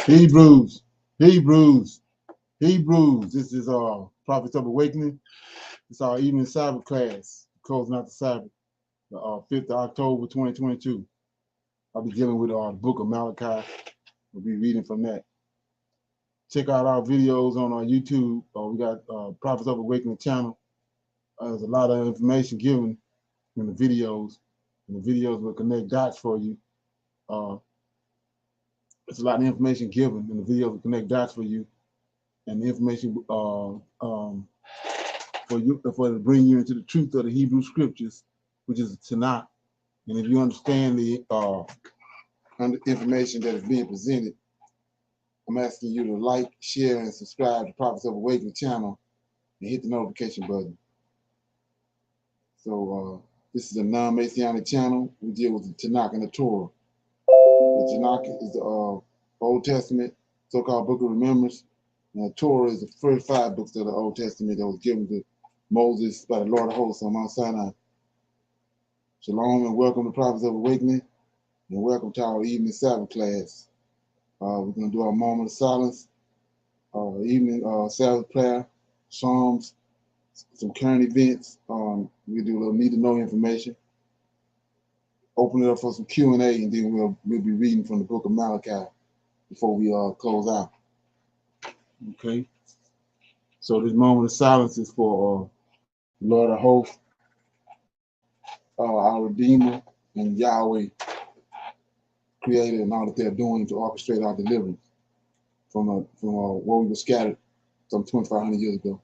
Hebrews. This is Prophets of Awakening. It's our evening Sabbath class, closing out the Sabbath, 5th of October, 2022. I'll be dealing with the book of Malachi. We'll be reading from that. Check out our videos on our YouTube. We got Prophets of Awakening channel. There's a lot of information given in the videos, and the videos will connect dots for you. There's a lot of information given, and the videos will connect dots for you, and the information for to bring you into the truth of the Hebrew scriptures, which is the Tanakh. And if you understand the information that is being presented, I'm asking you to like, share, and subscribe to Prophets of Awakening channel, and hit the notification button. So this is a non-Messianic channel. We deal with the Tanakh and the Torah. The Tanakh is the Old Testament, so-called Book of Remembrance, and the Torah is the first 5 books of the Old Testament that was given to Moses by the Lord of Hosts on Mount Sinai. Shalom and welcome to Prophets of Awakening, and welcome to our evening Sabbath class. We're going to do our moment of silence, evening Sabbath prayer, Psalms, some current events. We'll do a little need to know information. Open it up for some Q&A, and then we'll be reading from the book of Malachi before we close out. Okay. So this moment of silence is for the Lord of Hosts, our Redeemer, and Yahweh, Creator, and all that they're doing to orchestrate our deliverance from where we were scattered some 2,500 years ago.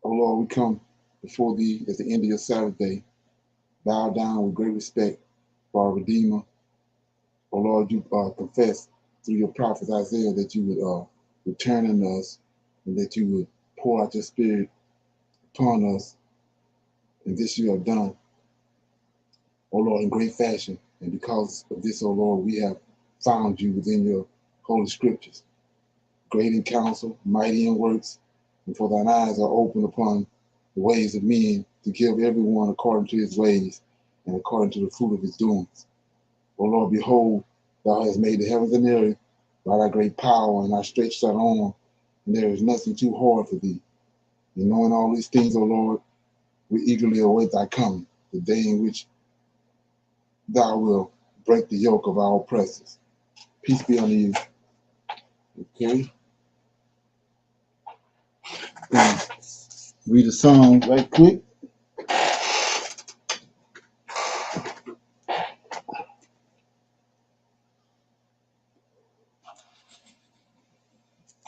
Oh Lord, we come before Thee at the end of Your Sabbath day, bow down with great respect for our Redeemer. Oh Lord, You confess through Your prophet Isaiah that You would return in us, and that You would pour out Your Spirit upon us, and this You have done, oh Lord, in great fashion. And because of this, oh Lord, we have found You within Your holy scriptures, great in counsel, mighty in works, and for Thine eyes are open upon the ways of men, to give everyone according to his ways and according to the fruit of his doings. O Lord, behold, Thou hast made the heavens and earth by Thy great power, and Thou stretched Thine arm, and there is nothing too hard for Thee. And knowing all these things, O Lord, we eagerly await Thy coming, the day in which Thou wilt break the yoke of our oppressors. Peace be unto You. Okay. Read a song right quick.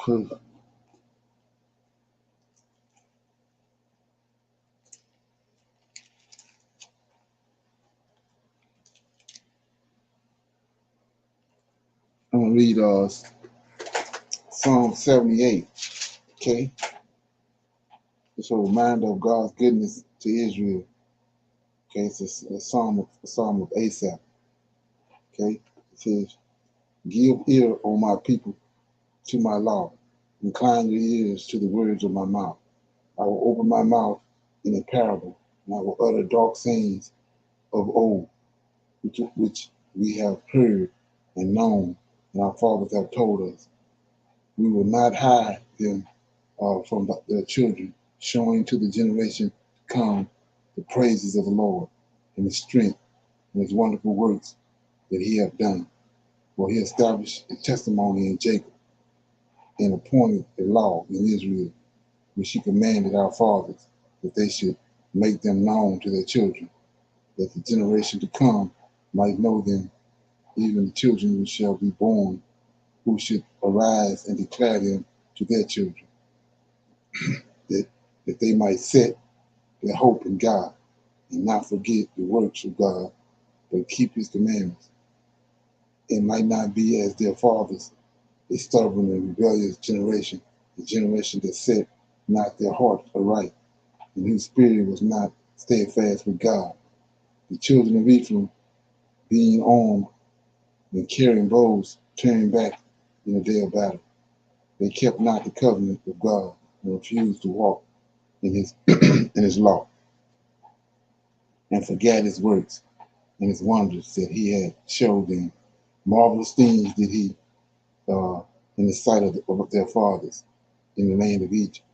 Cool. I'm going to read Psalm 78. Okay. It's a reminder of God's goodness to Israel. Okay, it's a psalm of Asaph. Okay, it says, "Give ear, O my people, to my law. Incline your ears to the words of my mouth. I will open my mouth in a parable, and I will utter dark sayings of old, which we have heard and known, and our fathers have told us. We will not hide them from their children, showing to the generation to come the praises of the Lord, and His strength, and His wonderful works that He hath done. For He established a testimony in Jacob, and appointed a law in Israel, which He commanded our fathers, that they should make them known to their children, that the generation to come might know them, even the children which shall be born, who should arise and declare them to their children, that, that they might set their hope in God and not forget the works of God, but keep his commandments, and might not be as their fathers, a stubborn and rebellious generation, a generation that set not their heart aright, and whose spirit was not steadfast with God. The children of Ephraim, being armed and carrying bows, turned back in the day of battle. They kept not the covenant of God and refused to walk in his in his law, and forgot his works and his wonders that he had showed them. Marvelous things did he in the sight of their fathers, in the land of Egypt,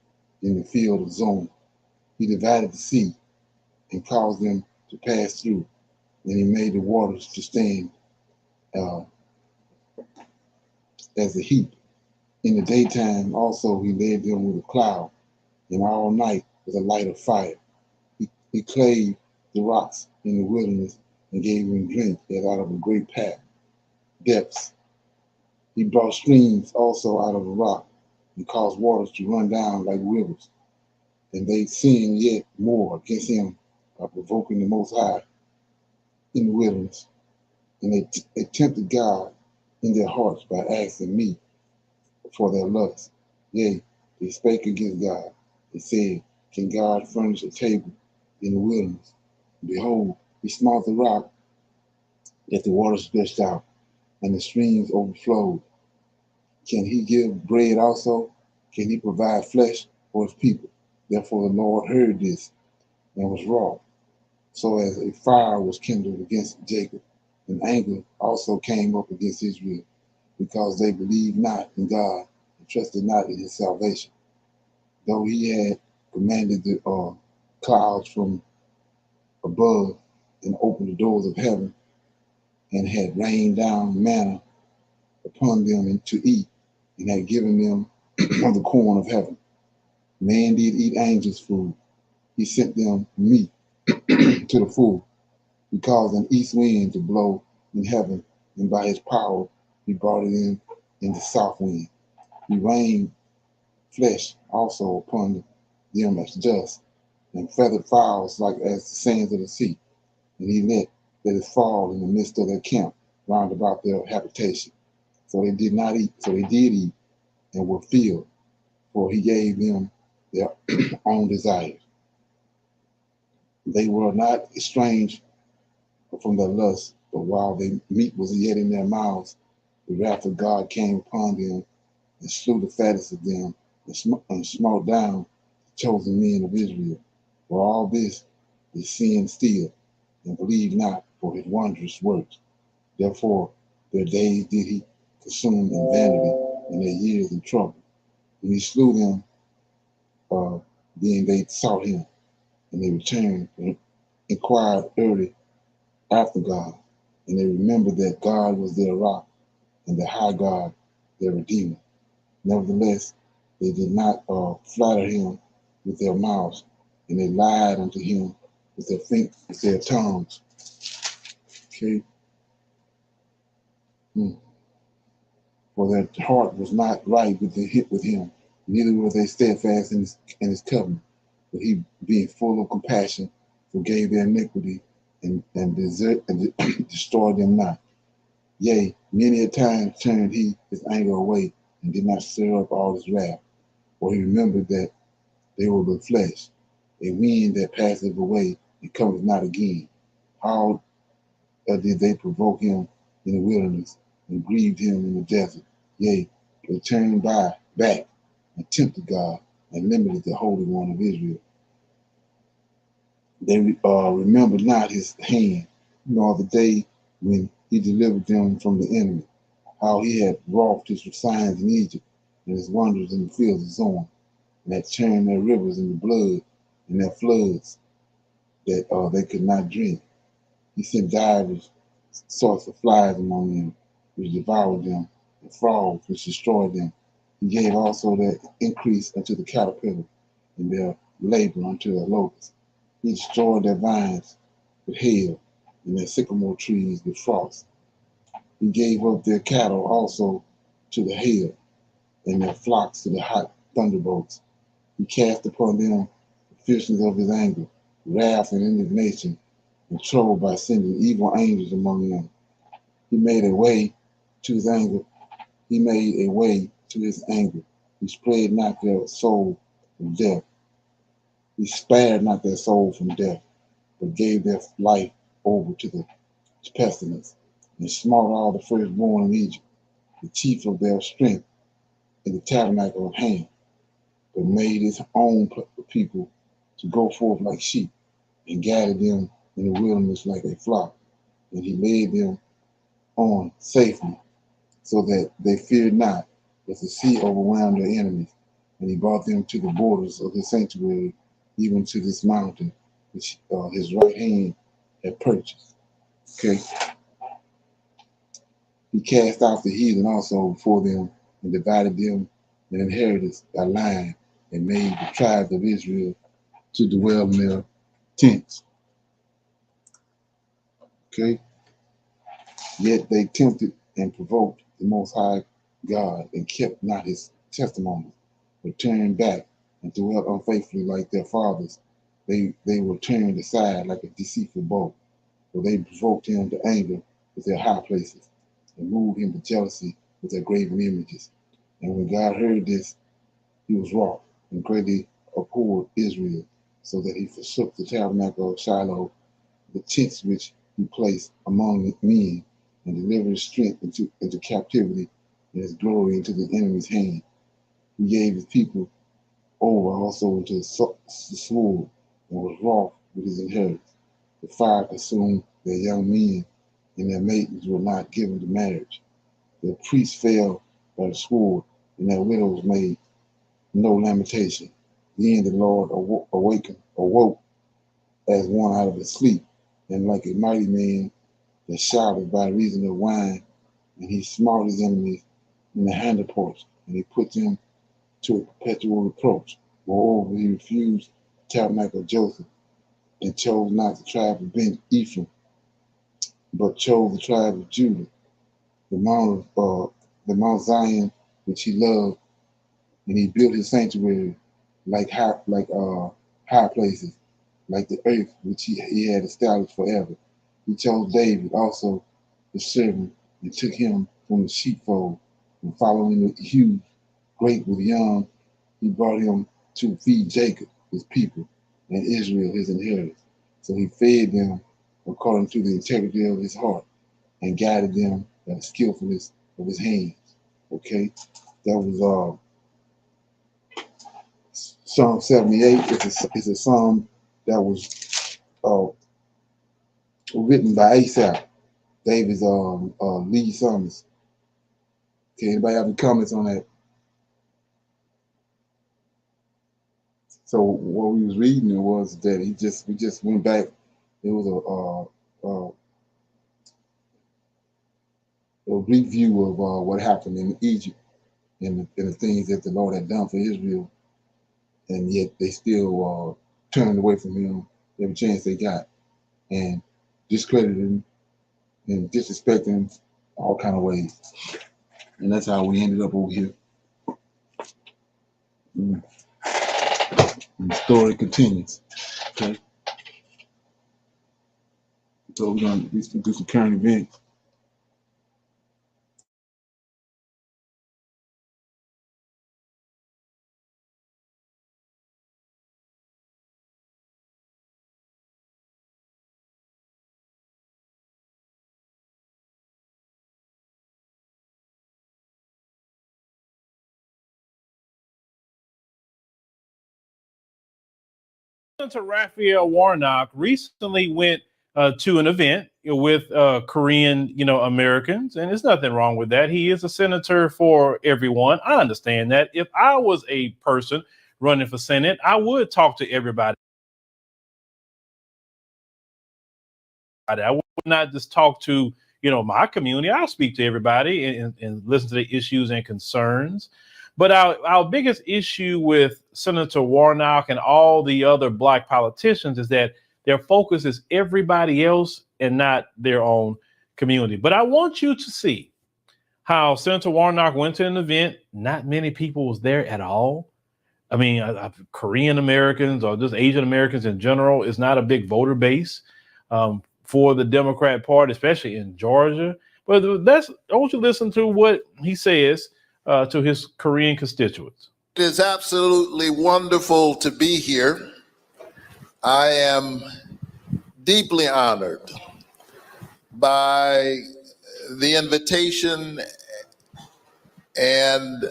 in the field of Zon. He divided the sea and caused them to pass through, and he made the waters to stand uh, as a heap. In the daytime also he led them with a cloud, and all night with a light of fire. He clave the rocks in the wilderness and gave them drink as out of a great depths. He brought streams also out of a rock and caused waters to run down like rivers. And they sinned yet more against him by provoking the Most High in the wilderness. And they tempted God in their hearts by asking me for their lust. Yea, they spake against God. They said, can God furnish a table in the wilderness? Behold, he smote the rock that the waters stretched out, and the streams overflowed. Can he give bread also? Can he provide flesh for his people? Therefore the Lord heard this and was wroth, so as a fire was kindled against Jacob, and anger also came up against Israel, because they believed not in God and trusted not in his salvation. Though he had commanded the clouds from above and opened the doors of heaven, and had rained down manna upon them to eat, and had given them of the corn of heaven. Man did eat angels' food. He sent them meat to the full. He caused an east wind to blow in heaven, and by his power he brought it in the south wind. He rained flesh also upon them as dust, and feathered fowls like as the sands of the sea. And he let it fall in the midst of their camp, round about their habitation. So they did not eat, so they did eat, and were filled, for he gave them their own desires. They were not estranged from their lust, but while their meat was yet in their mouths, the wrath of God came upon them and slew the fattest of them, and smote down the chosen men of Israel. For all this they sinned still, and believed not for his wondrous works. Therefore their days did he consume in vanity, and their years in trouble. And he slew them, being they sought him, and they returned and inquired early after God, and they remembered that God was their rock, and the high God their redeemer. Nevertheless, they did not flatter him with their mouths, and they lied unto him with their tongues. Okay. For their heart was not right with him, neither were they steadfast in his covenant. But he, being full of compassion, forgave their iniquity and destroyed them not. Yea, many a time turned he his anger away, and did not stir up all his wrath. For he remembered that they were but flesh, a wind that passeth away and cometh not again. How did they provoke him in the wilderness, and grieved him in the desert? Yea, they turned back and tempted God, and limited the Holy One of Israel. They remembered not his hand, nor the day when he delivered them from the enemy, how he had wrought his signs in Egypt, and his wonders in the fields of Zon, and had turned their rivers into blood, and their floods that they could not drink. He sent divers sorts of flies among them, which devoured them, and frogs, which destroyed them. He gave also their increase unto the caterpillar, and their labor unto the locust. He destroyed their vines with hail, and their sycamore trees with frost. He gave up their cattle also to the hail, and their flocks to the hot thunderbolts. He cast upon them the fierceness of his anger, wrath and indignation, and trouble by sending evil angels among them. He made a way to his anger. He made a way to his anger. He spared not their soul from death. He spared not their soul from death, but gave their life over to the pestilence, and smote all the firstborn in Egypt, the chief of their strength, in the tabernacle of Ham, but made his own people to go forth like sheep, and gathered them in the wilderness like a flock. And he led them on safely, so that they feared not, as the sea overwhelmed their enemies. And he brought them to the borders of his sanctuary, even to this mountain, which his right hand had purchased. Okay. He cast out the heathen also before them, and divided them an inheritance by line, and made the tribes of Israel to dwell in their tents. Okay. Yet they tempted and provoked the Most High God, and kept not his testimonies, but turned back and dwelt unfaithfully like their fathers. They were turned aside like a deceitful bow, for they provoked him to anger with their high places, and moved him to jealousy with their graven images. And when God heard this, he was wroth, and greatly abhorred Israel, so that he forsook the tabernacle of Shiloh, the tents which he placed among men, and delivered his strength into captivity, and his glory into the enemy's hand. He gave his people over also into the sword, and was wroth with his inheritance. The fire consumed their young men, and their maidens were not given to marriage. Their priests fell by the sword, and their widows made no lamentation. Then the Lord awoke as one out of his sleep, and like a mighty man that shouted by reason of wine, and he smote his enemies in the handle porch, and he put them to a perpetual reproach. Moreover, he refused the tabernacle of Joseph, and chose not the tribe of Ephraim, but chose the tribe of Judah, the Mount Zion, which he loved, and he built his sanctuary like high places, like the earth which he had established forever. He chose David also, his servant, and took him from the sheepfold, and following the huge, great with young, he brought him to feed Jacob, his people, and Israel, his inheritance. So he fed them according to the integrity of his heart, and guided them by the skillfulness of his hands. Okay, that was Psalm 78. It's a psalm that was written by Asaph, David's lead psalmist. Okay, anybody have any comments on that? So what we was reading was that we just went back. It was a review of what happened in Egypt, and the things that the Lord had done for Israel, and yet they still turned away from him every chance they got, and discredited him and disrespected him all kind of ways. And that's how we ended up over here. And the story continues. Okay. So we're gonna do some current events. Senator Raphael Warnock recently went to an event with Korean, Americans, and there's nothing wrong with that. He is a senator for everyone. I understand that. If I was a person running for Senate, I would talk to everybody. I would not just talk to, my community. I'll speak to everybody and listen to the issues and concerns. But our biggest issue with Senator Warnock and all the other Black politicians is that their focus is everybody else and not their own community. But I want you to see how Senator Warnock went to an event. Not many people was there at all. I mean, Korean Americans or just Asian Americans in general is not a big voter base for the Democrat Party, especially in Georgia. But I want you to listen to what he says to his Korean constituents. It is absolutely wonderful to be here. I am deeply honored by the invitation and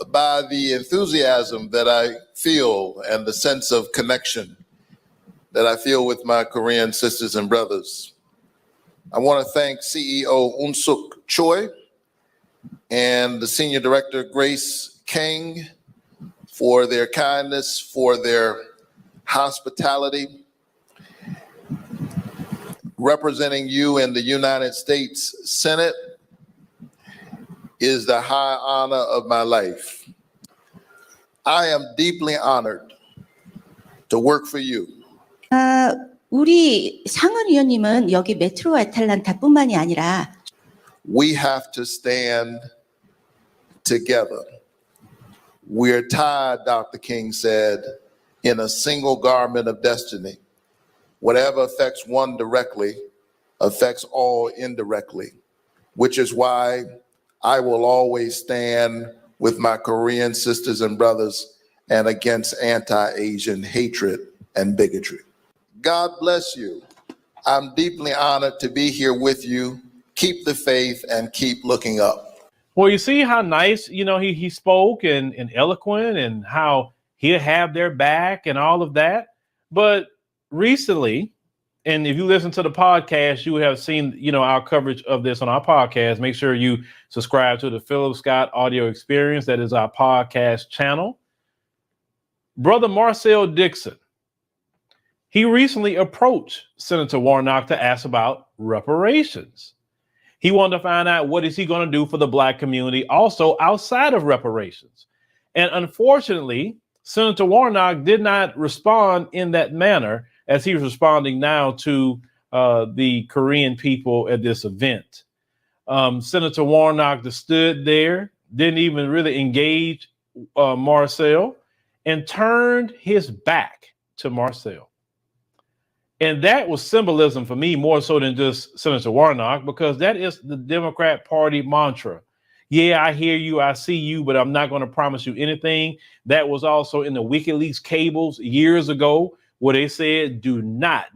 by the enthusiasm that I feel and the sense of connection that I feel with my Korean sisters and brothers. I want to thank CEO Unsuk Choi and the Senior Director Grace King for their kindness, for their hospitality. Representing you in the United States Senate is the high honor of my life. I am deeply honored to work for you. 우리 상원 의원님은 여기 메트로 애틀란타뿐만이 아니라 We have to stand together. We're tied, Dr. King said, in a single garment of destiny. Whatever affects one directly affects all indirectly, which is why I will always stand with my Korean sisters and brothers and against anti-Asian hatred and bigotry. God bless you. I'm deeply honored to be here with you. Keep the faith and keep looking up. Well, you see how nice, he spoke and eloquent and how he'll have their back and all of that. But recently, and if you listen to the podcast, you would have seen, our coverage of this on our podcast. Make sure you subscribe to the Philip Scott Audio Experience. That is our podcast channel. Brother Marcel Dixon, he recently approached Senator Warnock to ask about reparations. He wanted to find out what is he going to do for the Black community also outside of reparations. And unfortunately, Senator Warnock did not respond in that manner as he was responding now to the Korean people at this event. Senator Warnock just stood there, didn't even really engage Marcel, and turned his back to Marcel. And that was symbolism for me more so than just Senator Warnock, because that is the Democrat Party mantra. Yeah, I hear you, I see you, but I'm not going to promise you anything. That was also in the WikiLeaks cables years ago, where they said, do not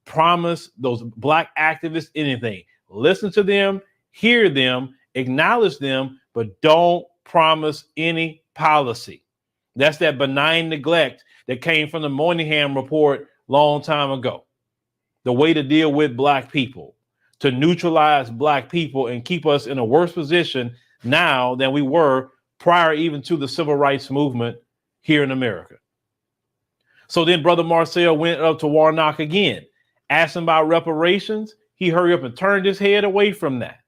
promise those Black activists anything. Listen to them, hear them, acknowledge them, but don't promise any policy. That's that benign neglect that came from the Moynihan report long time ago. The way to deal with Black people, to neutralize Black people and keep us in a worse position now than we were prior even to the civil rights movement here in America. So then Brother Marcel went up to Warnock again, asked him about reparations. He hurried up and turned his head away from that.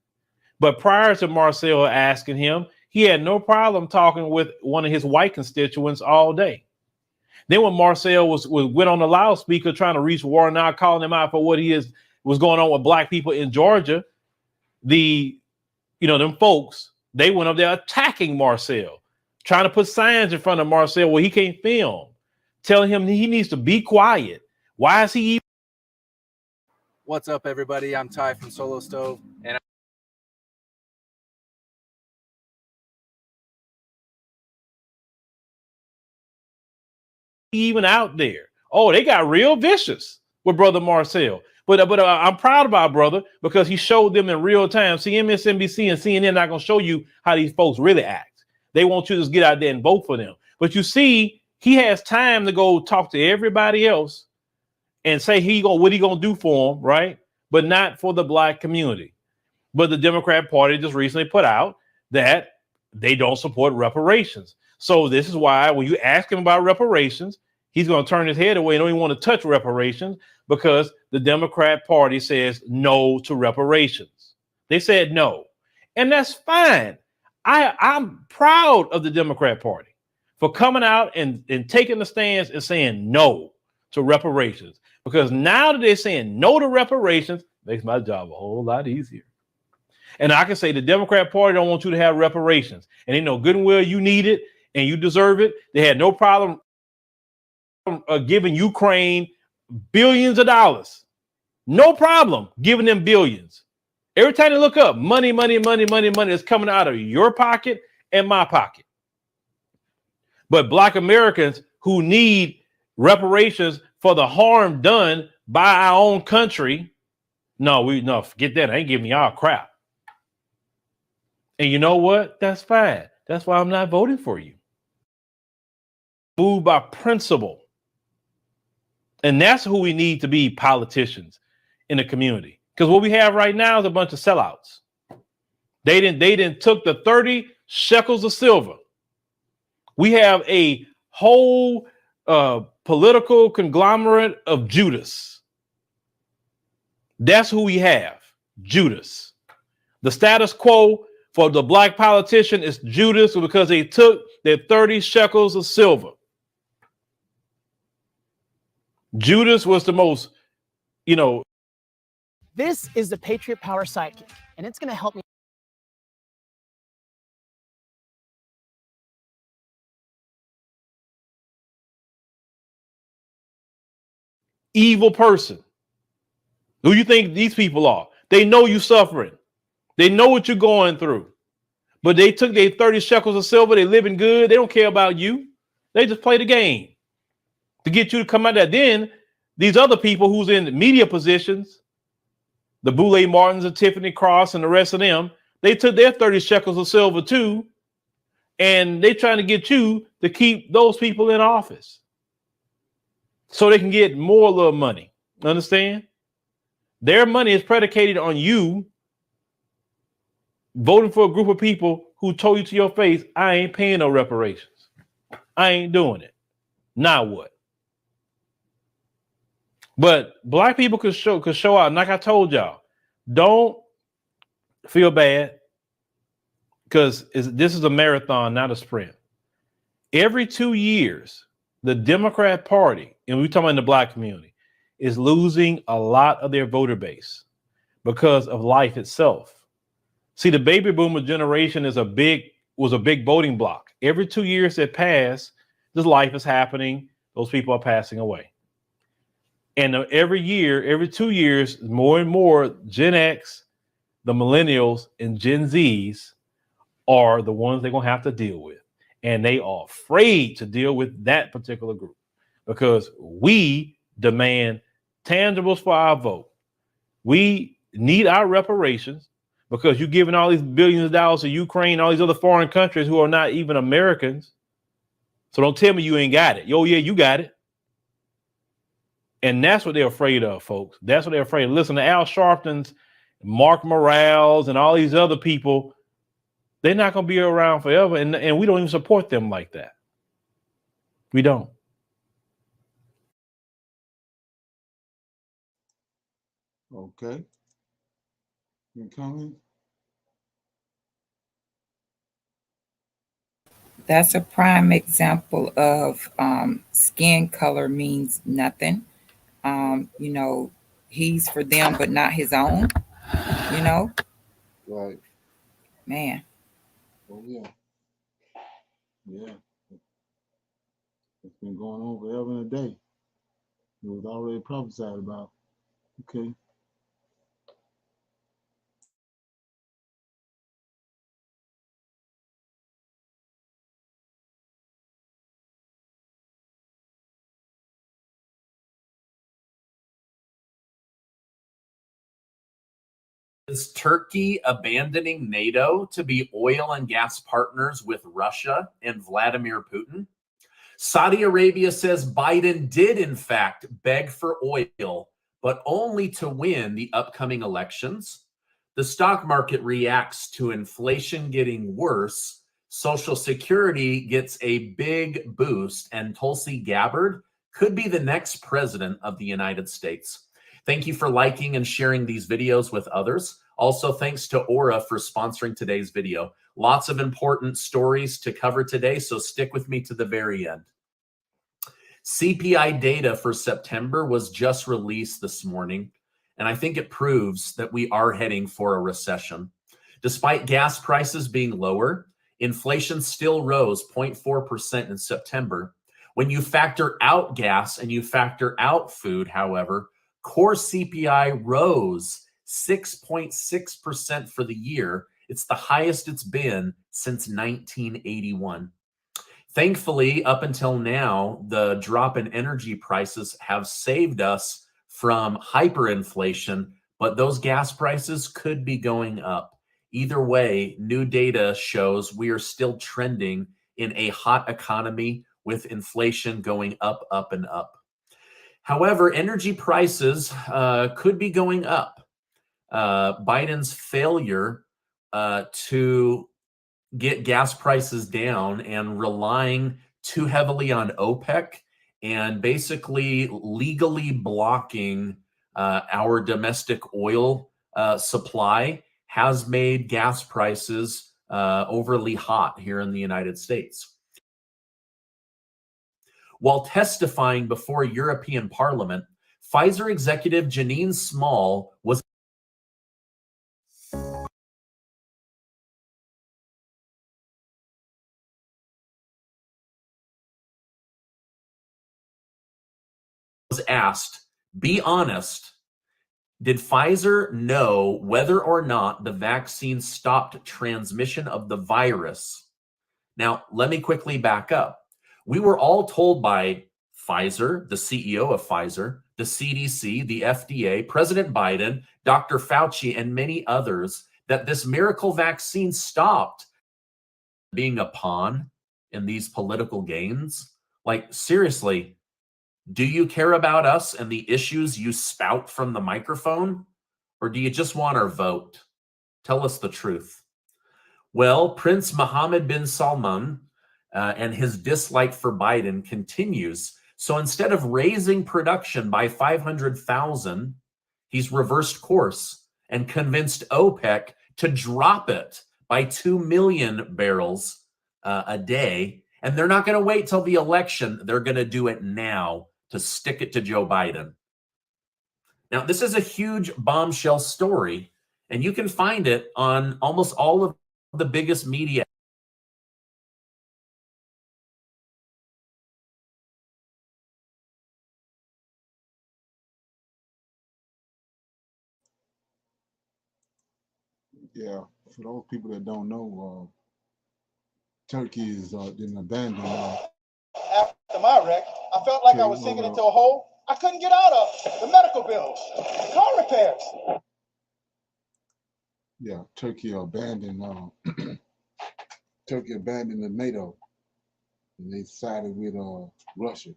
But prior to Marcel asking him, he had no problem talking with one of his white constituents all day. Then when Marcel went on the loudspeaker trying to reach Warnock, calling him out for what was going on with Black people in Georgia, them folks, they went up there attacking Marcel, trying to put signs in front of Marcel where he can't film, telling him he needs to be quiet. Why is he even? What's up, everybody? I'm Ty from Solo Stove, and even out there. Oh, they got real vicious with Brother Marcel. But I'm proud of our brother because he showed them in real time. See, MSNBC and CNN not going to show you how these folks really act. They want you to just get out there and vote for them. But you see, he has time to go talk to everybody else and say what he going to do for them, right? But not for the Black community. But the Democrat Party just recently put out that they don't support reparations. So this is why when you ask him about reparations, he's going to turn his head away and don't even want to touch reparations because the Democrat Party says no to reparations. They said no. And that's fine. I'm proud of the Democrat Party for coming out and taking the stance and saying no to reparations. Because now that they're saying no to reparations, makes my job a whole lot easier. And I can say the Democrat Party don't want you to have reparations. And they know good and well you need it. and you deserve it. They had no problem giving Ukraine billions of dollars. No problem giving them billions. Every time they look up, money is coming out of your pocket and my pocket. But Black Americans who need reparations for the harm done by our own country, no, forget that. I ain't giving y'all crap. And you know what? That's fine. That's why I'm not voting for you. Moved by principle. And that's who we need to be politicians in the community. Because what we have right now is a bunch of sellouts. They didn't took the 30 shekels of silver. We have a whole political conglomerate of Judas. That's who we have, Judas. The status quo for the Black politician is Judas because they took their 30 shekels of silver. Judas was the most, This is the Patriot Power Sidekick, and it's going to help me. Evil person. Who you think these people are? They know you're suffering. They know what you're going through. But they took their 30 shekels of silver. They living good. They don't care about you. They just play the game to get you to come out there. Then these other people who's in media positions, the Boule Martins and Tiffany Cross and the rest of them, they took their 30 shekels of silver too. And they trying to get you to keep those people in office so they can get more little money. Understand? Their money is predicated on you voting for a group of people who told you to your face, I ain't paying no reparations. I ain't doing it. Now what? But Black people could show out. And like I told y'all, don't feel bad because this is a marathon, not a sprint. Every 2 years, the Democrat Party, and we're talking about the Black community, is losing a lot of their voter base because of life itself. See, the baby boomer generation was a big voting block. Every 2 years that pass, this life is happening. Those people are passing away. And every 2 years, more and more Gen X, the millennials, and Gen Zs are the ones they're going to have to deal with. And they are afraid to deal with that particular group because we demand tangibles for our vote. We need our reparations because you're giving all these billions of dollars to Ukraine, all these other foreign countries who are not even Americans. So don't tell me you ain't got it. Yo, yeah, you got it. And that's what they're afraid of, folks. That's what they're afraid of. Listen to Al Sharpton's, Mark Morales, and all these other people. They're not going to be around forever. And we don't even support them like that. We don't. Okay. You coming? That's a prime example of skin color means nothing. He's for them, but not his own, Right. Man. Oh, yeah. Yeah. It's been going on forever and a day. It was already prophesied about. Okay. Is Turkey abandoning NATO to be oil and gas partners with Russia and Vladimir Putin? Saudi Arabia says Biden did, in fact, beg for oil, but only to win the upcoming elections. The stock market reacts to inflation getting worse. Social Security gets a big boost, and Tulsi Gabbard could be the next president of the United States. Thank you for liking and sharing these videos with others. Also, thanks to Aura for sponsoring today's video. Lots of important stories to cover today, so stick with me to the very end. CPI data for September was just released this morning, and I think it proves that we are heading for a recession. Despite gas prices being lower, Inflation still rose 0.4% in September. When you factor out gas and you factor out food, however, core CPI rose 6.6% for the year. It's the highest it's been since 1981. Thankfully, up until now, the drop in energy prices have saved us from hyperinflation, but those gas prices could be going up. Either way, new data shows we are still trending in a hot economy with inflation going up, up, and up. However, energy prices could be going up. Biden's failure to get gas prices down and relying too heavily on OPEC and basically legally blocking our domestic oil supply has made gas prices overly hot here in the United States. While testifying before European Parliament, Pfizer executive Janine Small was asked, be honest, did Pfizer know whether or not the vaccine stopped transmission of the virus? Now, let me quickly back up. We were all told by Pfizer, the CEO of Pfizer, the CDC, the FDA, President Biden, Dr. Fauci, and many others that this miracle vaccine stopped being a pawn in these political games. Like, seriously, do you care about us and the issues you spout from the microphone? Or do you just want our vote? Tell us the truth. Well, Prince Mohammed bin Salman and his dislike for Biden continues. So instead of raising production by 500,000, he's reversed course and convinced OPEC to drop it by 2 million barrels a day. And they're not going to wait till the election. They're going to do it now to stick it to Joe Biden. Now, this is a huge bombshell story, and you can find it on almost all of the biggest media. Yeah, for those people that don't know, Turkey is been abandoned. After my wreck, I felt like I was sinking into a hole I couldn't get out of. The medical bills, car repairs. Yeah, Turkey abandoned Turkey abandoned the NATO, and they sided with Russia.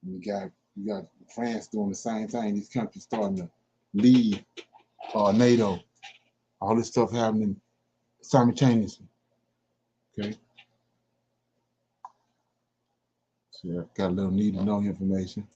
And you got France doing the same thing. These countries starting to leave NATO. All this stuff happening simultaneously. Okay. So yeah, got a little need to know information.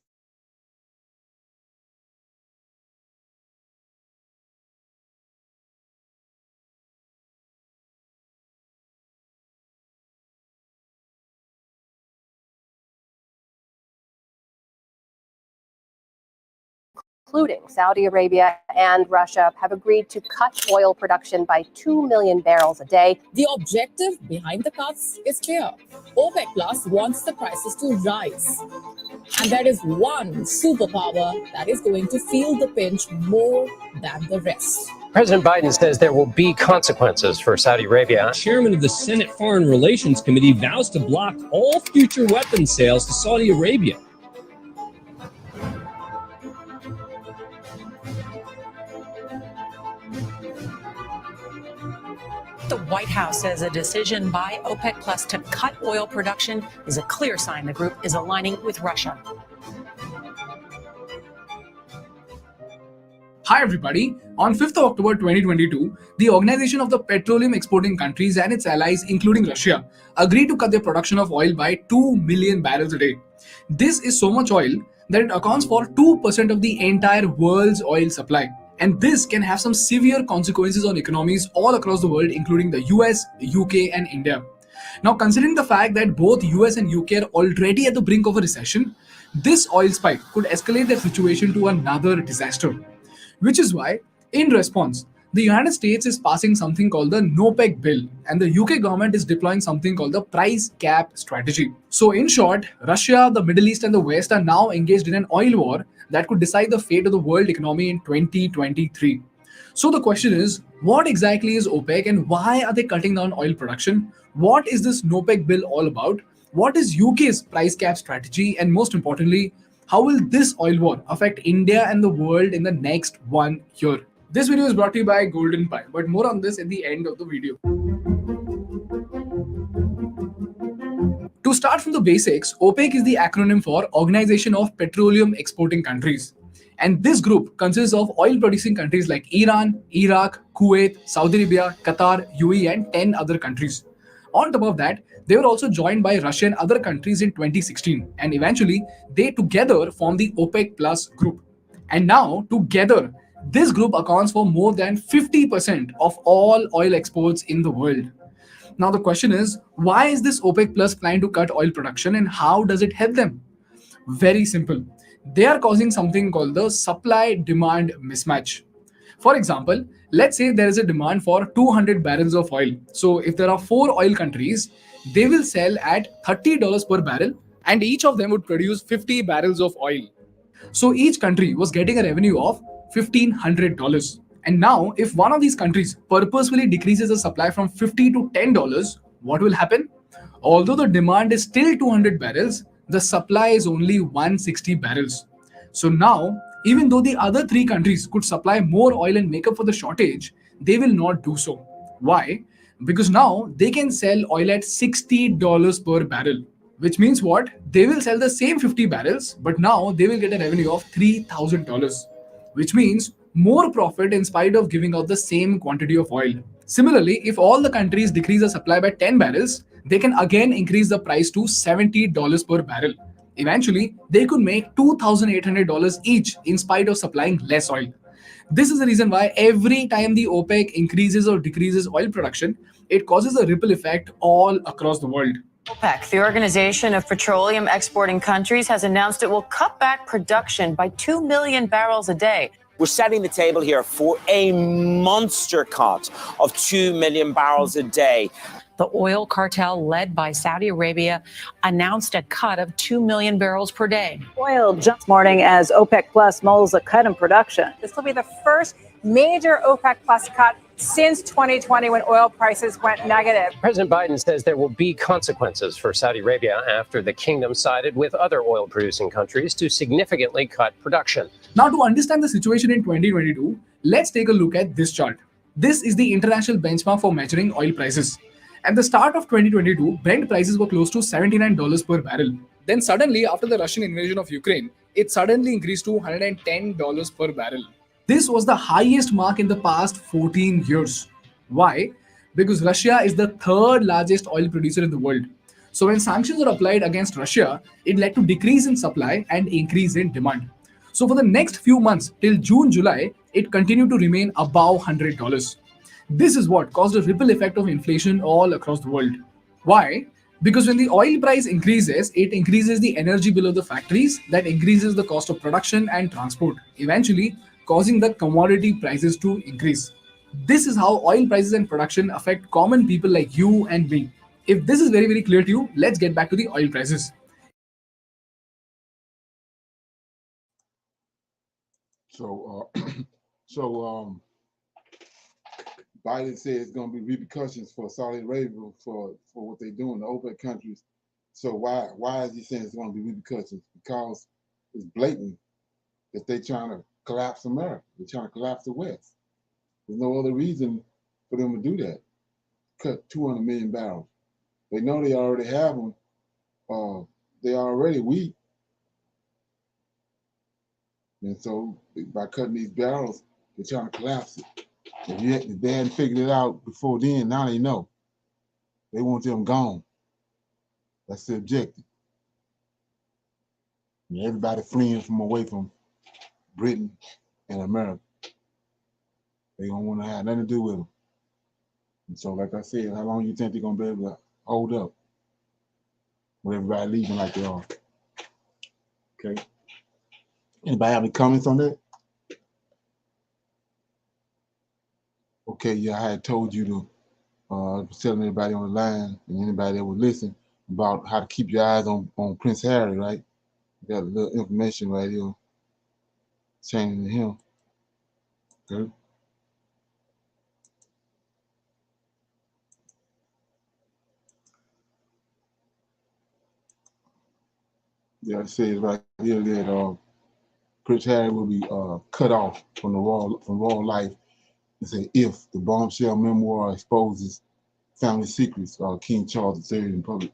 Including Saudi Arabia and Russia, have agreed to cut oil production by 2 million barrels a day. The objective behind the cuts is clear. OPEC Plus wants the prices to rise. And there is one superpower that is going to feel the pinch more than the rest. President Biden says there will be consequences for Saudi Arabia. Chairman of the Senate Foreign Relations Committee vows to block all future weapons sales to Saudi Arabia. The White House says a decision by OPEC Plus to cut oil production is a clear sign the group is aligning with Russia. Hi everybody. On 5th of October 2022, the Organization of the Petroleum Exporting Countries and its allies, including Russia, agreed to cut their production of oil by 2 million barrels a day. This is so much oil that it accounts for 2% of the entire world's oil supply. And this can have some severe consequences on economies all across the world, including the US, UK, and India. Now, considering the fact that both US and UK are already at the brink of a recession, this oil spike could escalate the situation to another disaster. Which is why, in response, The United States is passing something called the NOPEC bill, and the UK government is deploying something called the price cap strategy. So, in short, Russia, the Middle East, and the West are now engaged in an oil war that could decide the fate of the world economy in 2023. So, the question is, what exactly is OPEC and why are they cutting down oil production? What is this NOPEC bill all about? What is UK's price cap strategy? And most importantly, how will this oil war affect India and the world in the next 1 year? This video is brought to you by Golden Pie, but more on this at the end of the video. To start from the basics, OPEC is the acronym for Organization of Petroleum Exporting Countries. And this group consists of oil producing countries like Iran, Iraq, Kuwait, Saudi Arabia, Qatar, UAE, and 10 other countries. On top of that, they were also joined by Russia and other countries in 2016, and eventually they together formed the OPEC Plus group. And now, together, this group accounts for more than 50% of all oil exports in the world. Now, the question is, why is this OPEC Plus planning to cut oil production and how does it help them? Very simple. They are causing something called the supply demand mismatch. For example, let's say there is a demand for 200 barrels of oil. So, if there are 4 oil countries, they will sell at $30 per barrel and each of them would produce 50 barrels of oil. So each country was getting a revenue of $1,500. And now, if one of these countries purposefully decreases the supply from $50 to $10, what will happen? Although the demand is still 200 barrels, the supply is only 160 barrels. So now, even though the other 3 countries could supply more oil and make up for the shortage, they will not do so. Why? Because now they can sell oil at $60 per barrel. Which means what? They will sell the same 50 barrels, but now they will get a revenue of $3,000. Which means more profit in spite of giving out the same quantity of oil. Similarly, if all the countries decrease the supply by 10 barrels, they can again increase the price to $70 per barrel. Eventually, they could make $2,800 each in spite of supplying less oil. This is the reason why every time the OPEC increases or decreases oil production, it causes a ripple effect all across the world. OPEC, the Organization of Petroleum Exporting Countries, has announced it will cut back production by 2 million barrels a day. We're setting the table here for a monster cut of 2 million barrels a day. The oil cartel led by Saudi Arabia announced a cut of 2 million barrels per day. Oil jumped this morning as OPEC Plus mulls a cut in production. This will be the first major OPEC Plus cut since 2020 when oil prices went negative. President Biden says there will be consequences for Saudi Arabia after the kingdom sided with other oil-producing countries to significantly cut production. Now, to understand the situation in 2022, let's take a look at this chart. This is the international benchmark for measuring oil prices. At the start of 2022, Brent prices were close to $79 per barrel. Then suddenly, after the Russian invasion of Ukraine, it suddenly increased to $110 per barrel. This was the highest mark in the past 14 years. Why? Because Russia is the third largest oil producer in the world. So when sanctions were applied against Russia, it led to decrease in supply and increase in demand. So for the next few months, till June, July, it continued to remain above $100. This is what caused a ripple effect of inflation all across the world. Why? Because when the oil price increases, it increases the energy bill of the factories, that increases the cost of production and transport, eventually causing the commodity prices to increase. This is how oil prices and production affect common people like you and me. If this is very, very clear to you, let's get back to the oil prices. Biden said it's going to be repercussions for Saudi Arabia for what they're doing, the OPEC countries. So why is he saying it's going to be repercussions? Because it's blatant that they're trying to collapse America. They're trying to collapse the West. There's no other reason for them to do that. Cut 200 million barrels. They know they already have them. They are already weak. And so by cutting these barrels, they're trying to collapse it. If they hadn't figured it out before then, now they know. They want them gone. That's the objective. And everybody fleeing from away from Britain and America. They don't want to have nothing to do with them. And so, like I said, how long you think they're going to be able to hold up with everybody leaving like they are? Okay. Anybody have any comments on that? Okay, yeah, I had told you to telling everybody on the line and anybody that would listen about how to keep your eyes on Prince Harry, right? Got a little information right here pertaining to him. Okay. Yeah, it says right here that Prince Harry will be cut off from royal life. It says if the bombshell memoir exposes family secrets, King Charles III in public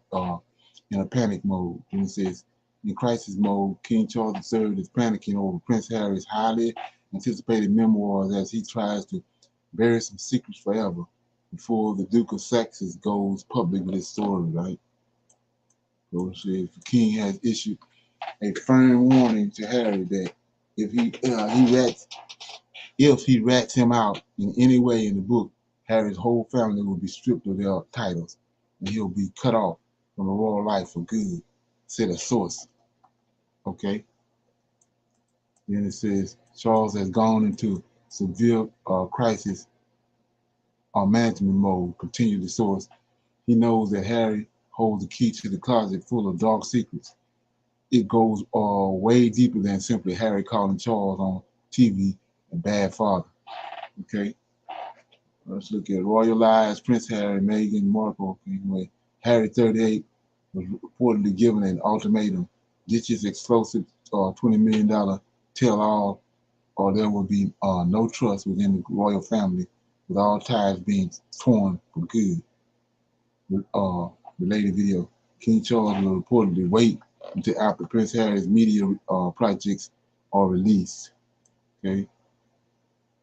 in a panic mode. And it says in crisis mode, King Charles III is panicking over Prince Harry's highly anticipated memoirs as he tries to bury some secrets forever before the Duke of Sussex goes public with his story, right? So it says the king has issued a firm warning to Harry that if he rats him out in any way in the book, Harry's whole family will be stripped of their titles, and he'll be cut off from the royal life for good, said a source. Okay. Then it says Charles has gone into severe crisis management mode, continued the source. He knows that Harry holds the key to the closet full of dark secrets. It goes way deeper than simply Harry calling Charles on TV a bad father. Okay. Let's look at royal lives. Prince Harry, Meghan Markle. Anyway, Harry 38 was reportedly given an ultimatum: ditch his explosive $20 million tell-all, or there will be no trust within the royal family, with all ties being torn for good. Related video. King Charles will reportedly wait until after Prince Harry's media projects are released. Okay.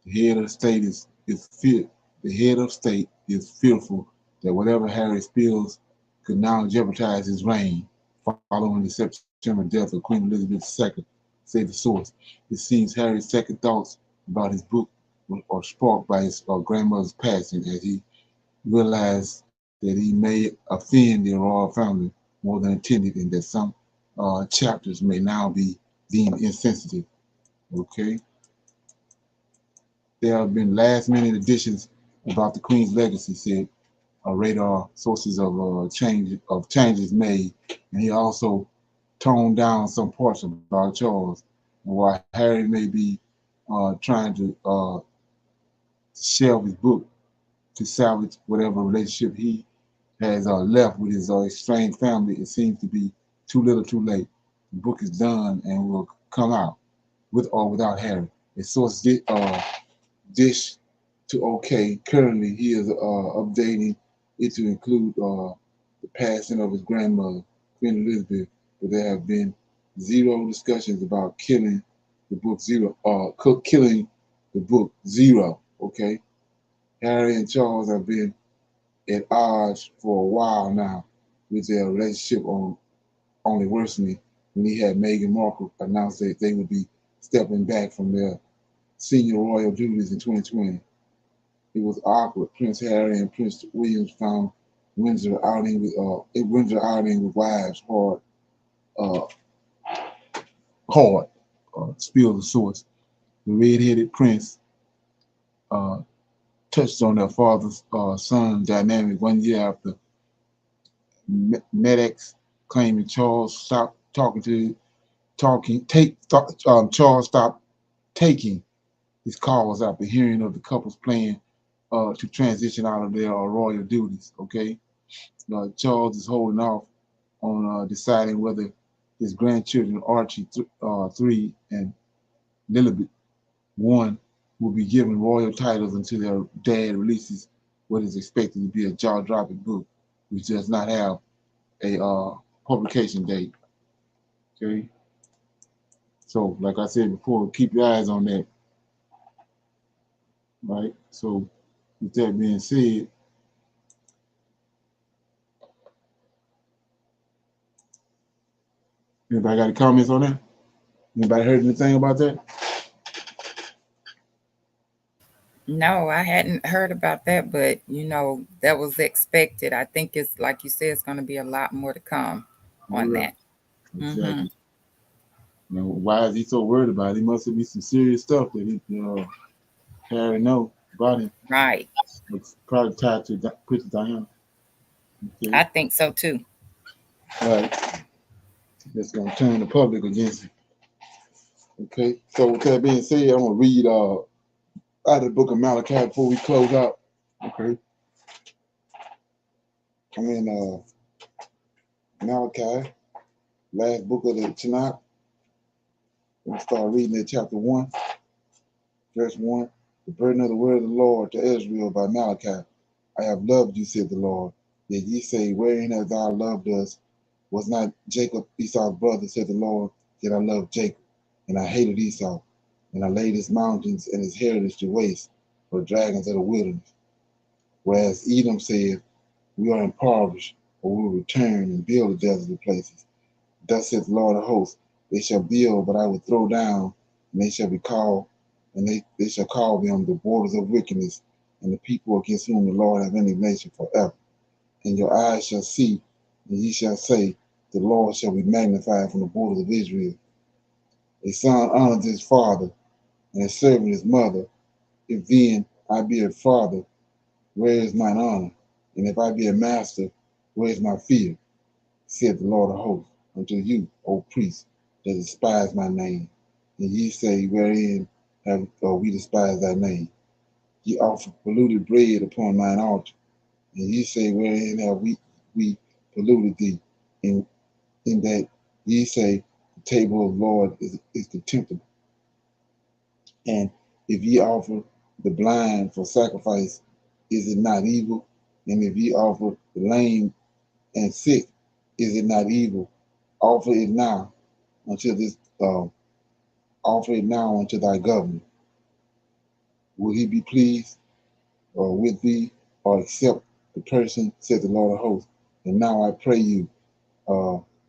The head of state is fearful that whatever Harry spills could now jeopardize his reign following the September death of Queen Elizabeth II, said the source. It seems Harry's second thoughts about his book are sparked by his grandmother's passing, as he realized that he may offend the royal family more than intended, and that some chapters may now be deemed insensitive. Okay. There have been last-minute additions about the Queen's legacy, said radar sources of changes made, and he also toned down some parts about Charles. And while Harry may be trying to shelve his book to salvage whatever relationship he has left with his estranged family, it seems to be too little, too late. The book is done and will come out with or without Harry. A source dish to OK. Currently, he is updating it to include the passing of his grandmother, Queen Elizabeth, but there have been zero discussions about killing the book zero. Okay. Harry and Charles have been at odds for a while now, with their relationship only worsening when he had Meghan Markle announce that they would be stepping back from their senior royal duties in 2020. It was awkward. Prince Harry and Prince William found Windsor outing with wives hard. Spill the source. The red-headed prince touched on their father's son dynamic 1 year after Medex claiming Charles stopped Charles stopped taking his calls after hearing of the couple's plan to transition out of their royal duties. Okay. Charles is holding off on deciding whether his grandchildren Archie 3 and Lilibet 1 will be given royal titles until their dad releases what is expected to be a jaw-dropping book, which does not have a publication date. Okay. So, like I said before, keep your eyes on that. Right. So, with that being said, anybody got any comments on that? Anybody heard anything about that? No, I hadn't heard about that, but that was expected. I think it's like you said, it's going to be a lot more to come on that. Exactly. Now, why is he so worried about it? He must be some serious stuff that he Harry know. body. Right. It's probably tied to Princess Diana. Okay. I think so too. Right. That's gonna turn the public against it. Okay. So with that being said, I'm gonna read out of the book of Malachi before we close out. Okay. I'm in Malachi, last book of the Tanakh. I'm gonna start reading at chapter 1, verse 1. The burden of the word of the Lord to Israel by Malachi. I have loved you, said the Lord. Yet ye say, wherein hast thou loved us? Was not Jacob Esau's brother, said the Lord? Yet I loved Jacob, and I hated Esau. And I laid his mountains and his heritage to waste for dragons of the wilderness. Whereas Edom said, we are impoverished, or we will return and build the desolate places. Thus saith the Lord of hosts, they shall build, but I will throw down, and they shall be called, and they shall call them the borders of wickedness, and the people against whom the Lord hath indignation forever. And your eyes shall see, and ye shall say, the Lord shall be magnified from the borders of Israel. A son honors his father, and a servant his mother. If then I be a father, where is mine honor? And if I be a master, where is my fear? Said the Lord of hosts unto you, O priests, that despise my name. And ye say, wherein have we despised thy name? Ye offer polluted bread upon mine altar. And ye say, wherein have we polluted thee? In that ye say, the table of the Lord is contemptible. And if ye offer the blind for sacrifice, is it not evil? And if ye offer the lame and sick, is it not evil? Offer it now unto thy governor. Will he be pleased with thee, or accept the person, said the Lord of hosts? And now I pray you,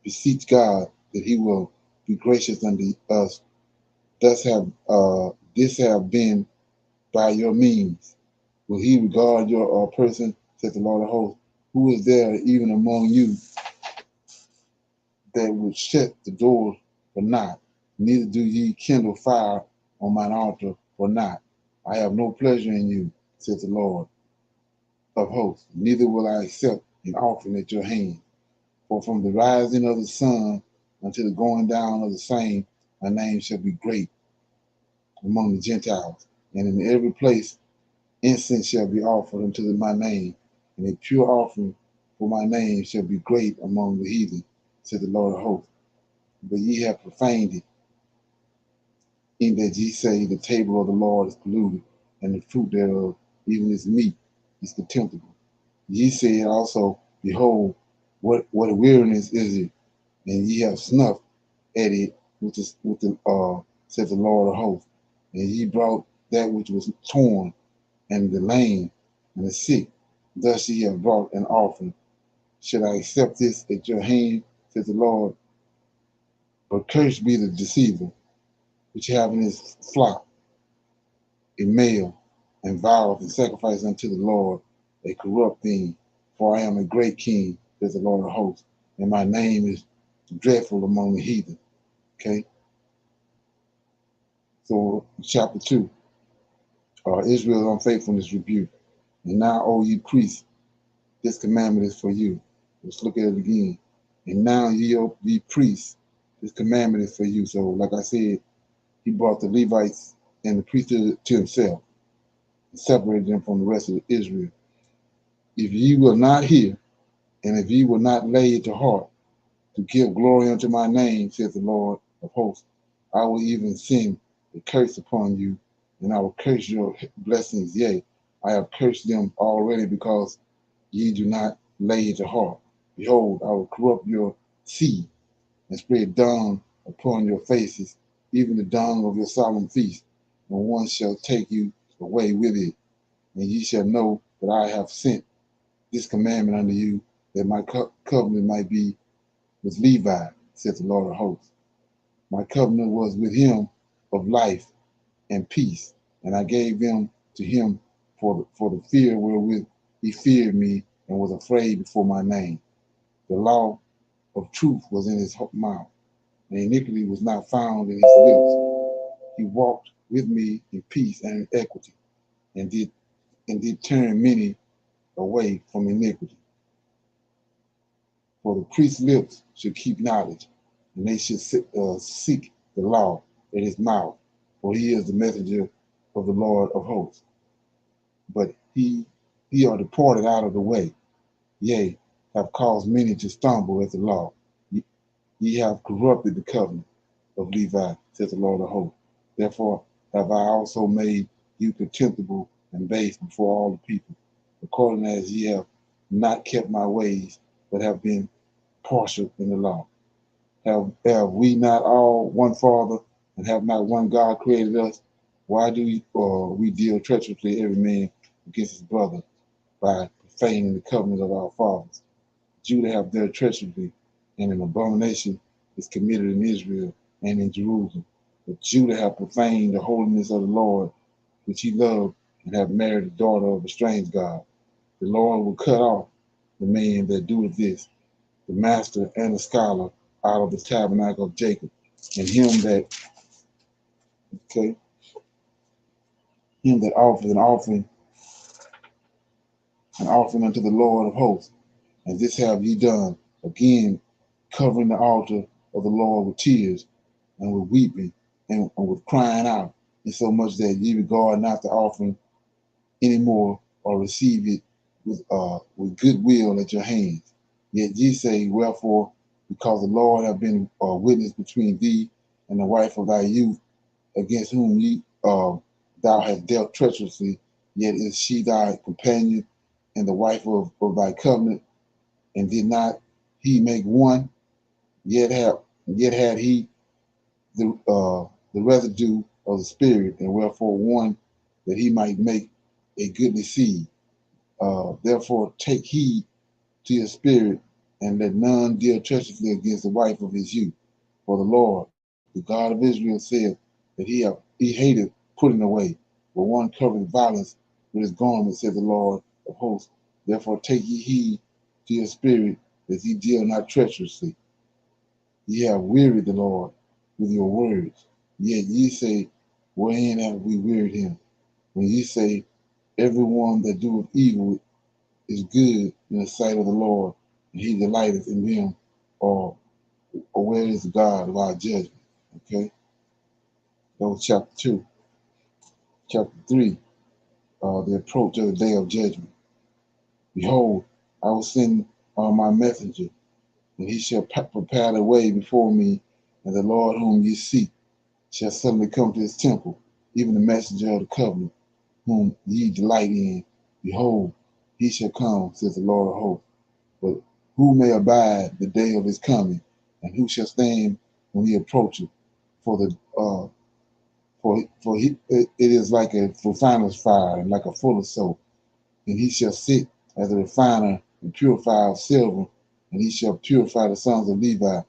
beseech God that he will be gracious unto us. This have been by your means. Will he regard your person, said the Lord of hosts? Who is there even among you that would shut the door for naught? Neither do ye kindle fire on mine altar for naught. I have no pleasure in you, said the Lord of hosts. Neither will I accept an offering at your hand. For from the rising of the sun until the going down of the same, my name shall be great among the Gentiles. And in every place incense shall be offered unto my name, and a pure offering for my name shall be great among the heathen, said the Lord of hosts. But ye have profaned it, in that ye say the table of the Lord is polluted, and the fruit thereof, even its meat, is contemptible. Ye said also, behold, what a weariness is it, and ye have snuffed at it said the Lord of hosts. And ye brought that which was torn, and the lame, and the sick. Thus ye have brought an offering. Should I accept this at your hand, said the Lord? But cursed be the deceiver, which have in his flock a male, and voweth and sacrifice unto the Lord a corrupt thing. For I am a great king, says the Lord of hosts, and my name is dreadful among the heathen. Okay? So, chapter 2, Israel's unfaithfulness rebuke. And now, O ye priests, this commandment is for you. Let's look at it again. And now, ye priests, this commandment is for you. So, like I said, he brought the Levites and the priesthood to himself, and separated them from the rest of Israel. If ye will not hear, and if ye will not lay it to heart, to give glory unto my name, says the Lord of hosts, I will even send a curse upon you, and I will curse your blessings. Yea, I have cursed them already, because ye do not lay it to heart. Behold, I will corrupt your seed, and spread dung upon your faces, even the dung of your solemn feast, and one shall take you away with it. And ye shall know that I have sent this commandment unto you, that my covenant might be with Levi, said the Lord of hosts. My covenant was with him of life and peace, and I gave them to him for the fear wherewith he feared me and was afraid before my name. The law of truth was in his mouth, and iniquity was not found in his lips. He walked with me in peace and in equity, and did turn many away from iniquity. For the priest's lips should keep knowledge, and they should seek the law at his mouth, for he is the messenger of the Lord of hosts. But he are departed out of the way, yea, have caused many to stumble at the law. Ye have corrupted the covenant of Levi, says the Lord of hosts. Therefore have I also made you contemptible and base before all the people, according as ye have not kept my ways, but have been partial in the law. Have we not all one Father, and have not one God created us? Why do we deal treacherously every man against his brother by profaning the covenant of our fathers? Judah have dealt treacherously, and an abomination is committed in Israel and in Jerusalem. But Judah have profaned the holiness of the Lord, which he loved, and have married the daughter of a strange God. The Lord will cut off the man that doeth this, the master and the scholar, out of the tabernacle of Jacob, and him that offers an offering unto the Lord of hosts. And this have ye done, again covering the altar of the Lord with tears, and with weeping, and with crying out, insomuch that ye regard not the offering any more, or receive it with goodwill at your hands. Yet ye say, wherefore? Because the Lord have been witness between thee and the wife of thy youth, against whom thou hast dealt treacherously, yet is she thy companion and the wife of thy covenant, and did not he make one? Yet had he the residue of the spirit, and wherefore one, that he might make a goodly seed. Therefore take heed to your spirit, and let none deal treacherously against the wife of his youth. For the Lord, the God of Israel, said that he hated putting away, but one covered violence with his garment, said the Lord of hosts. Therefore take ye heed to your spirit, that ye deal not treacherously. Ye have wearied the Lord with your words. Yet ye say, wherein have we wearied him? When ye say, everyone that doeth evil is good in the sight of the Lord, and he delighteth in them, or where is the God of our judgment? Okay, that was chapter 2. Chapter 3, the approach of the day of judgment. Behold, I will send my messenger, and he shall prepare the way before me, and the Lord whom ye seek shall suddenly come to his temple, even the messenger of the covenant, whom ye delight in. Behold, he shall come, says the Lord of hosts. But who may abide the day of his coming, and who shall stand when he approacheth? For it is like a refiner's fire, and like a fuller's soap. And he shall sit as a refiner and purifier of silver, and he shall purify the sons of Levi,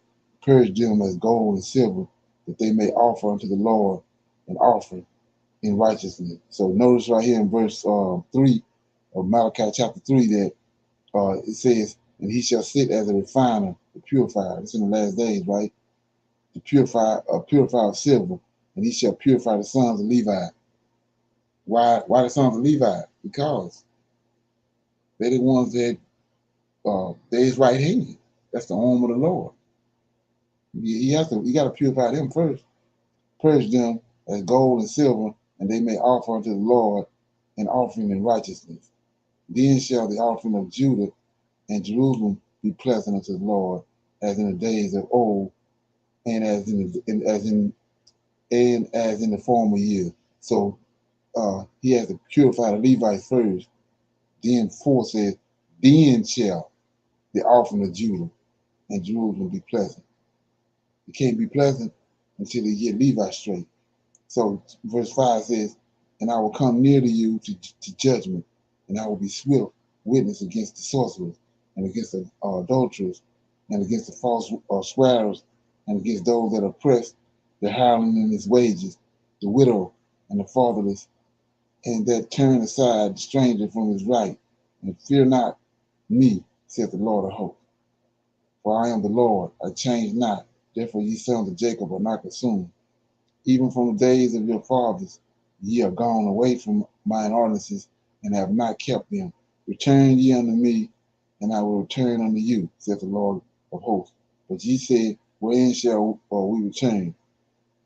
purge them as gold and silver, that they may offer unto the Lord an offering in righteousness. So notice right here in verse 3 of Malachi chapter 3 that it says, and he shall sit as a refiner, a purifier. It's in the last days, right? To purify of silver, and he shall purify the sons of Levi. Why the sons of Levi? Because they're the ones that they're his right hand. That's the arm of the Lord. You got to purify them first, purge them as gold and silver, and they may offer unto the Lord an offering in righteousness. Then shall the offering of Judah and Jerusalem be pleasant unto the Lord, as in the days of old, and as in the former years. So he has to purify the Levites first. Then 4 says, then shall the offering of Judah and Jerusalem be pleasant. It can't be pleasant until they get Levi straight. So verse 5 says, and I will come near to you to judgment, and I will be swift witness against the sorcerers, and against the adulterers, and against the false swearers, and against those that oppress the hireling in his wages, the widow and the fatherless, and that turn aside the stranger from his right, and fear not me, saith the Lord of hosts. For I am the Lord, I change not. Therefore ye sons of Jacob are not consumed. Even from the days of your fathers, Ye are gone away from mine ordinances, and have not kept them. Return ye unto me, and I will return unto you, saith the Lord of hosts. But ye said, wherein shall we return?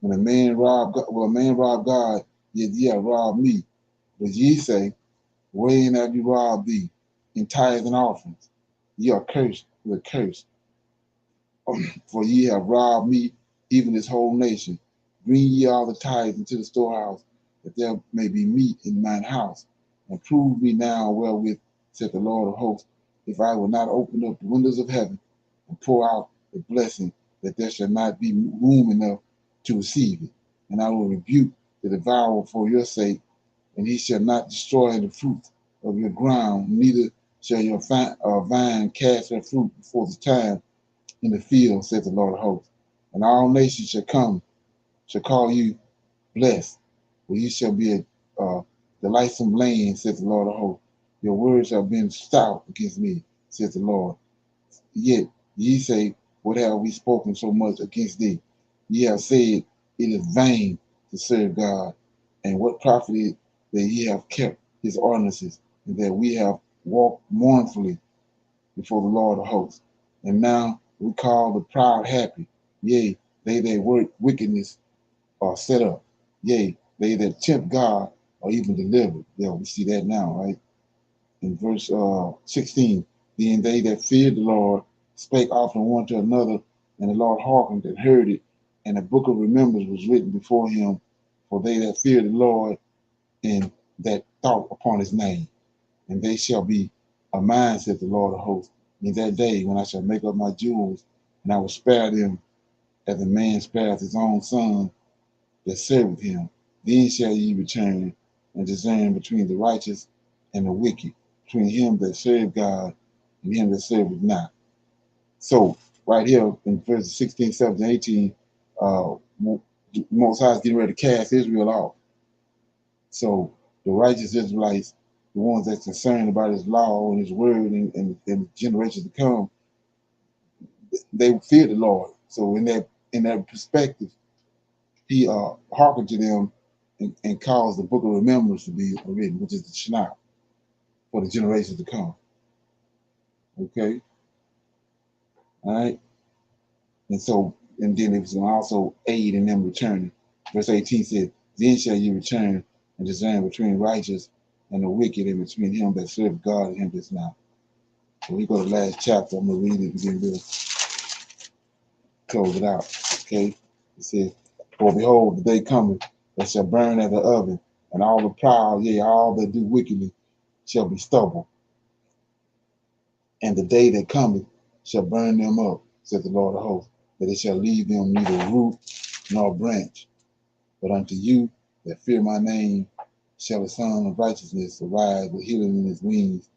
When a man rob God, yet ye have robbed me. But ye say, wherein have you robbed thee? In tithes and offerings. Ye are cursed with a curse. For ye have robbed me, even this whole nation. Bring ye all the tithes into the storehouse, that there may be meat in mine house. And prove me now wherewith, said the Lord of hosts, if I will not open up the windows of heaven and pour out the blessing, that there shall not be room enough to receive it. And I will rebuke the devourer for your sake, and he shall not destroy the fruit of your ground, neither shall your vine cast her fruit before the time in the field, said the Lord of hosts. And all nations shall call you blessed, for you shall be a delightsome land, said the Lord of hosts. Your words have been stout against me, said the Lord. Yet ye say, what have we spoken so much against thee? Ye have said, it is vain to serve God, and what profit it that ye have kept his ordinances, and that we have walked mournfully before the Lord of hosts. And now we call the proud happy. Yea, they that work wickedness are set up. Yea, they that tempt God are even delivered. Yeah, we see that now, right? In verse 16, then they that feared the Lord spake often one to another, and the Lord hearkened and heard it, and a book of remembrance was written before him for they that fear the Lord and that thought upon his name. And they shall be a mine, said the Lord of hosts, in that day when I shall make up my jewels, and I will spare them as a man spares his own son that serveth him. Then shall ye return and discern between the righteous and the wicked, between him that serveth God and him that serveth not. So right here in verses 16, 17, 18, Most High is getting ready to cast Israel off. So the righteous Israelites, the ones that's concerned about his law and his word and the generations to come, they fear the Lord. So in that perspective, he hearkened to them and caused the book of remembrance to be written, which is the Tanakh, for the generations to come. Okay? All right? And then it was going to also aid in them returning. Verse 18 said, then shall you return and discern between righteous and the wicked, and between him that serveth God and him that's not. So we go to the last chapter. I'm going to read it and then we'll close it out. Okay? It says, for behold, the day cometh that shall burn as an oven, and all the proud, yea, all that do wickedly, shall be stubble. And the day that cometh shall burn them up, said the Lord of hosts, that it shall leave them neither root nor branch. But unto you that fear my name shall the Son of Righteousness arise with healing in his wings,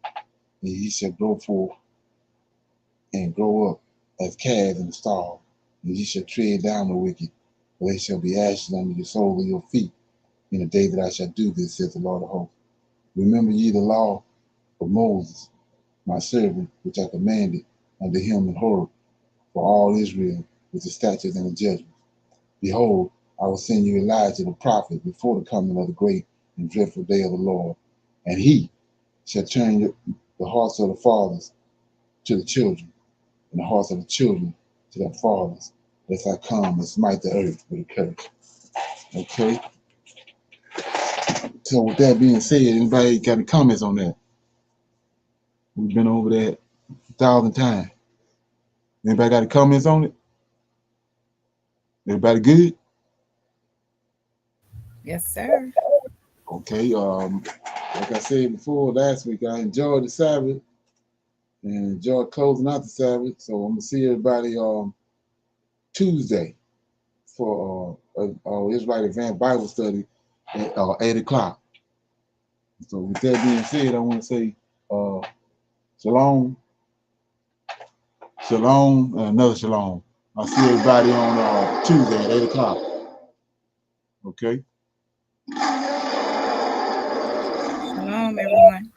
and he shall grow forth and grow up as calves in the stall, and ye shall tread down the wicked, for they shall be ashes under the sole of your feet in the day that I shall do this, saith the Lord of hosts. Remember ye the law of Moses, my servant, which I commanded unto him in Horeb for all Israel, with the statutes and the judgments. Behold, I will send you Elijah the prophet before the coming of the great and dreadful day of the Lord, and he shall turn the hearts of the fathers to the children, and the hearts of the children to their fathers, lest I come and smite the earth with a curse. Okay? So with that being said, anybody got any comments on that? We've been over that 1,000 times. Anybody got any comments on it? Everybody good? Yes, sir. Okay, like I said before, last week, I enjoyed the Sabbath and enjoyed closing out the Sabbath. So I'm gonna see everybody Tuesday for Israelite Advanced Bible Study at 8 o'clock. So with that being said, I want to say shalom, shalom, and another shalom. I'll see everybody on Tuesday at 8 o'clock. Okay. Shalom, everyone.